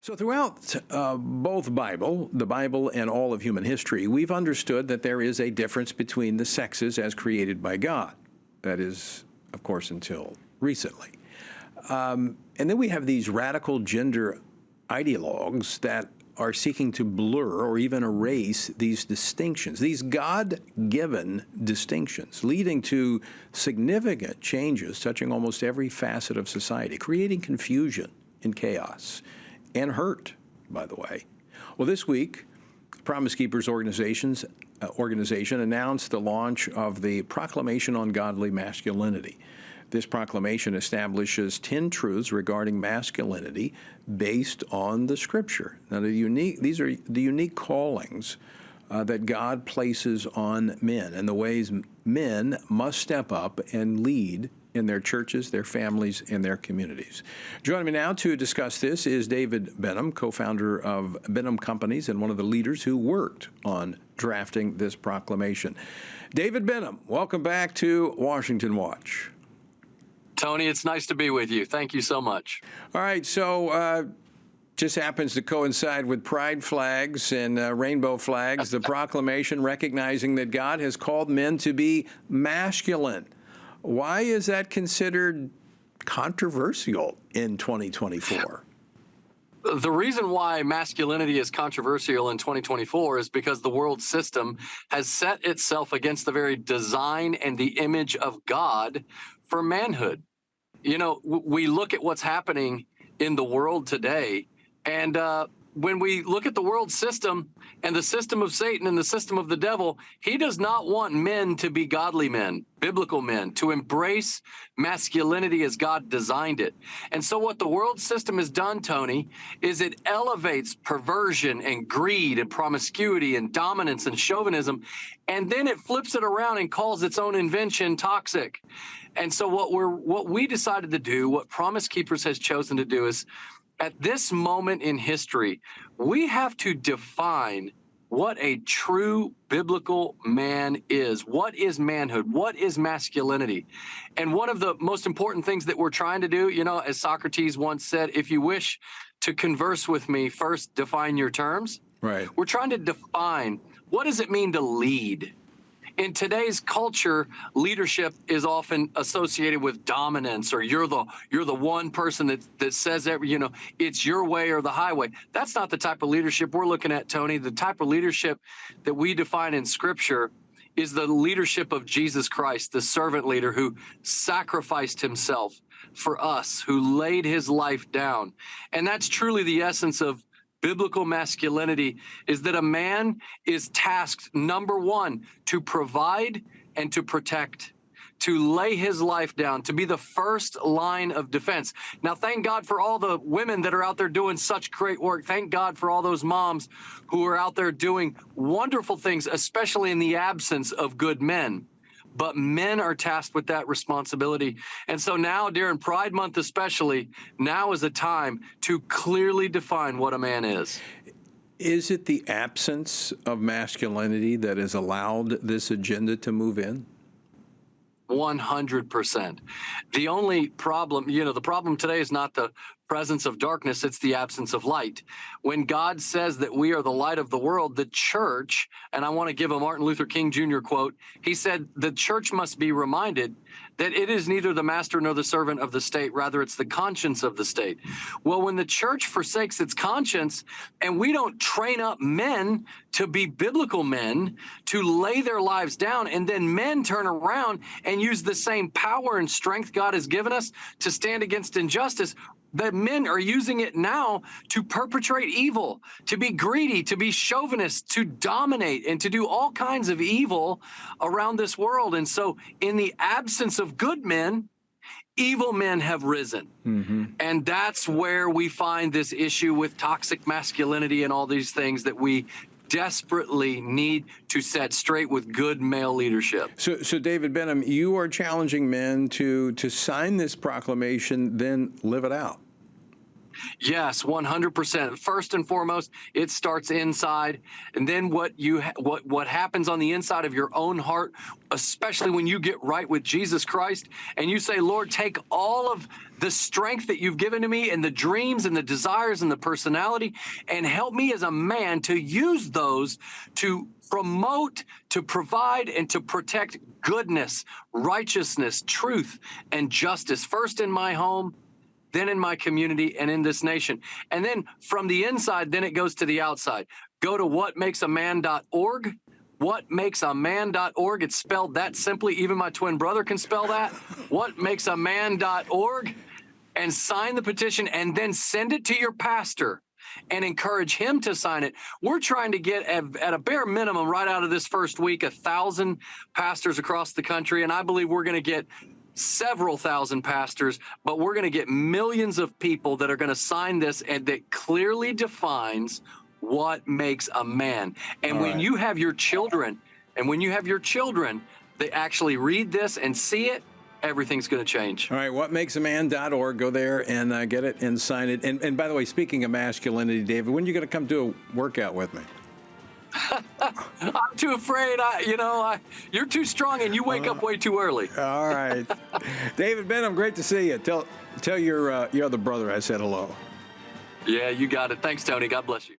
So throughout both the Bible and all of human history, we've understood that there is a difference between the sexes as created by God. That is, of course, until recently. And then we have these radical gender ideologues that are seeking to blur or even erase these distinctions, these God-given distinctions, leading to significant changes touching almost every facet of society, creating confusion and chaos. And hurt, by the way. Well, this week, Promise Keepers organization announced the launch of the Proclamation on Godly Masculinity. This proclamation establishes 10 truths regarding masculinity based on the Scripture. Now, these are the unique callings that God places on men and the ways men must step up and lead in their churches, their families, and their communities. Joining me now to discuss this is David Benham, co-founder of Benham Companies and one of the leaders who worked on drafting this proclamation. David Benham, welcome back to Washington Watch. Tony, it's nice to be with you. Thank you so much. All right, so just happens to coincide with pride flags and rainbow flags, the proclamation recognizing that God has called men to be masculine. Why is that considered controversial in 2024? The reason why masculinity is controversial in 2024 is because the world system has set itself against the very design and the image of God for manhood. You know, we look at what's happening in the world today, and when we look at the world system and the system of Satan and the system of the devil, he does not want men to be godly men, biblical men, to embrace masculinity as God designed it. And so what the world system has done, Tony, is it elevates perversion and greed and promiscuity and dominance and chauvinism, and then it flips it around and calls its own invention toxic. And so what we decided to do, what Promise Keepers has chosen to do is, at this moment in history, we have to define what a true biblical man is. What is manhood? What is masculinity? And one of the most important things that we're trying to do, you know, as Socrates once said, if you wish to converse with me, first define your terms. Right. We're trying to define, what does it mean to lead? In today's culture, leadership is often associated with dominance, or you're the one person that says it's your way or the highway. That's not the type of leadership we're looking at, Tony. The type of leadership that we define in Scripture is the leadership of Jesus Christ, the servant leader who sacrificed himself for us, who laid his life down. And that's truly the essence of biblical masculinity, is that a man is tasked, number one, to provide and to protect, to lay his life down, to be the first line of defense. Now, thank God for all the women that are out there doing such great work. Thank God for all those moms who are out there doing wonderful things, especially in the absence of good men. But men are tasked with that responsibility. And so now, during Pride Month especially, now is a time to clearly define what a man is. Is it the absence of masculinity that has allowed this agenda to move in? 100%. The only problem, the problem today is not the presence of darkness, it's the absence of light. When God says that we are the light of the world, the church, and I want to give a Martin Luther King Jr. quote, he said, the church must be reminded that it is neither the master nor the servant of the state, rather it's the conscience of the state. Well, when the church forsakes its conscience and we don't train up men to be biblical men, to lay their lives down, and then men turn around and use the same power and strength God has given us to stand against injustice, that men are using it now to perpetrate evil, to be greedy, to be chauvinist, to dominate, and to do all kinds of evil around this world. And so in the absence of good men, evil men have risen. Mm-hmm. And that's where we find this issue with toxic masculinity and all these things that we desperately need to set straight with good male leadership. So David Benham, you are challenging men to sign this proclamation, then live it out. Yes, 100%. First and foremost, it starts inside, and then what happens on the inside of your own heart, especially when you get right with Jesus Christ, and you say, "Lord, take all of the strength that you've given to me, and the dreams, and the desires, and the personality, and help me as a man to use those to promote, to provide, and to protect goodness, righteousness, truth, and justice. First in my home, then in my community, and in this nation." And then from the inside, then it goes to the outside. Go to whatmakesaman.org. Whatmakesaman.org. It's spelled that simply. Even my twin brother can spell that. Whatmakesaman.org. And sign the petition, and then send it to your pastor and encourage him to sign it. We're trying to get, at a bare minimum, right out of this first week, 1,000 pastors across the country. And I believe we're going to get several thousand pastors, but we're going to get millions of people that are going to sign this, and that clearly defines what makes a man. And All when right. you have your children, they actually read this and see it, everything's going to change. All right, whatmakesaman.org. Go there and get it and sign it. And by the way, speaking of masculinity, David, when are you going to come do a workout with me? I'm too afraid. You're too strong, and you wake up way too early. All right. David Benham, great to see you. Tell your other brother I said hello. Yeah, you got it. Thanks, Tony. God bless you.